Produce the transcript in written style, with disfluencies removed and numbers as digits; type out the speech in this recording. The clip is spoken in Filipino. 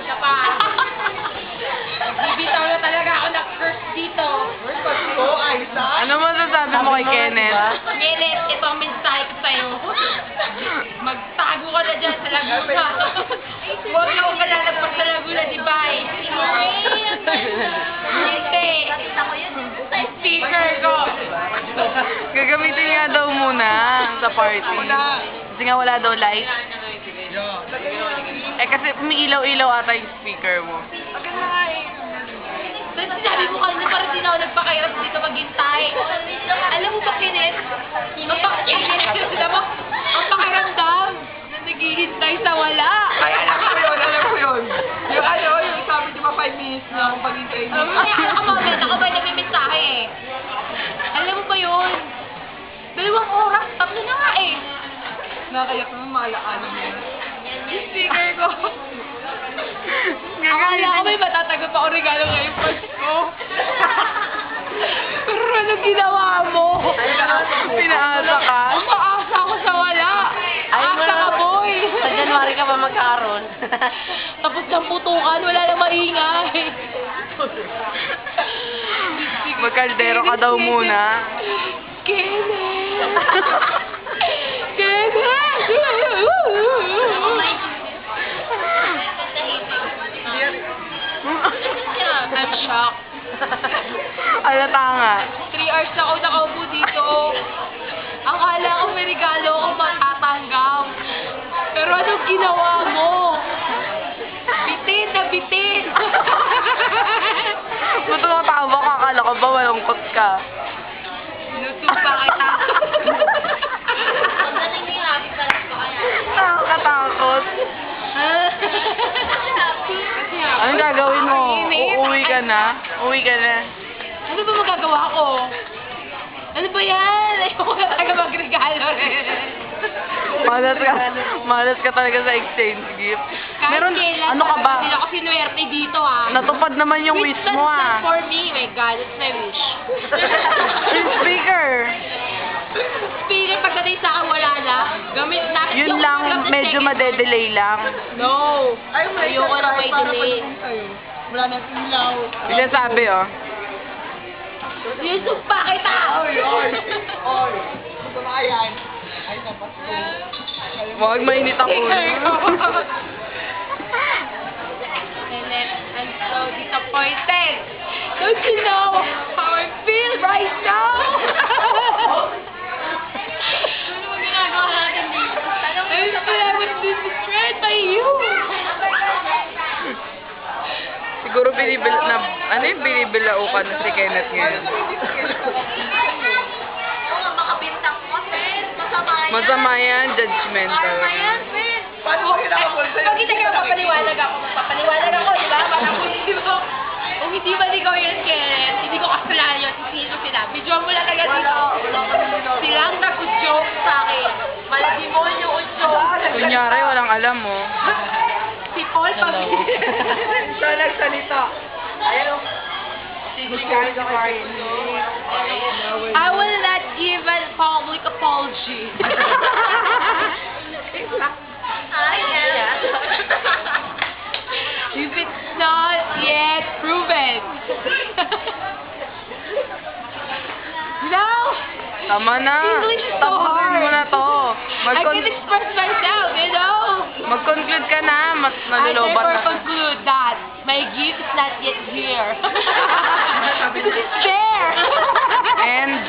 Isa pa. Bibitaw na talaga ako ng curse dito. Ano masasabi mo kay Kenneth? Kenneth, ito ang mensahe ko sa'yo. Magtago ka na dyan sa Laguna. Huwag na akong malalagpas sa Laguna, di ba? Hindi. Speaker ko. Gagamitin nga daw muna sa party. Kasi nga wala daw light. Eh kasi umiilaw-ilaw ata yung speaker mo. Ba't sinabi mo kanina parang di na ako nagpakairas dito maghintay? Alam mo ba, Kenneth? Ang pakiramdam na naghihintay sa wala. Ay, alam ko yun. Yung ano, yung sabi di ba 5 minutes na akong paghintay niyo. Ako ba nagmimensahe eh? Alam mo ba yun? 2 oras, 3 na nga eh. Nakayak naman maalaanan mo yun. Yung speaker ko. Akala ko may matatago pa ako regalo ngayong Pasko. Pero ano ginawa mo? Pinaasa ka? Umaasa ako sa wala. Asa ka, boy. Sa January ka pa magkakaroon. Tapos ng putukan, wala na maingay. Magkaldero ka daw muna. Kenneth! Kenneth! I'm shocked. Alata nga. 3 hours na ako nakaupo dito. Akala ko may regalo ako matatanggap. Pero anong ginawa mo? Bitin na bitin! Ba't tumatawa ka? Akala ko ba malungkot ka? Sinusumpa kita. Nakakatakot. Anong gagawin mo? Uuwi ka na? Uwi ka na? Ano ba magagawa ko? Ano ba yan? Ayoko na talaga magregalo rin. Malas ka talaga sa exchange gift. Kahit kailan, ano ka ba? Hindi ako sinuwerte dito ah. Natupad naman yung wish mo ah. For me, my God, it's my wish. Yung speaker. Speaker, pagdating sa akin, wala na. Gamit na. Yun lang, medyo madedelay lang. No. Ayoko na may delay. Wala nang ilaw. Bigla sabi oh. Yung sumpa kita! Oy! Ito na yan. Ay, napasko. Huwag mainit ang ulo. I'm so disappointed. Don't you know how I feel right now? Ano mo ginagawa natin dito? I feel I was betrayed by you. Siguro binibilaukan na si Kenneth ngayon. Makabintang mo, friend. Masama yan. Masama yan, judgmental. Masama yan, friend. Paano mo kinakapon sa'yo? Pag hindi ka papaliwanag ako, di ba? Parang kung hindi ba ikaw yun, Kenneth, hindi ko kasalanan yun, sino sila. Video mo lang agad dito. Silang nag-joke sa akin. Malademonyo o joke. Kunyari, walang alam mo. Si Paul Pabili. Siya nagsalita. Ayun. I will not give a public apology. If it's not yet proven. No! Tama na. English is so Tapusin hard. mo na to. I can express myself, you know? Mag-conclude ka na. Mas I nalulobat never na. conclude that my gift is not yet here. Because it's there. And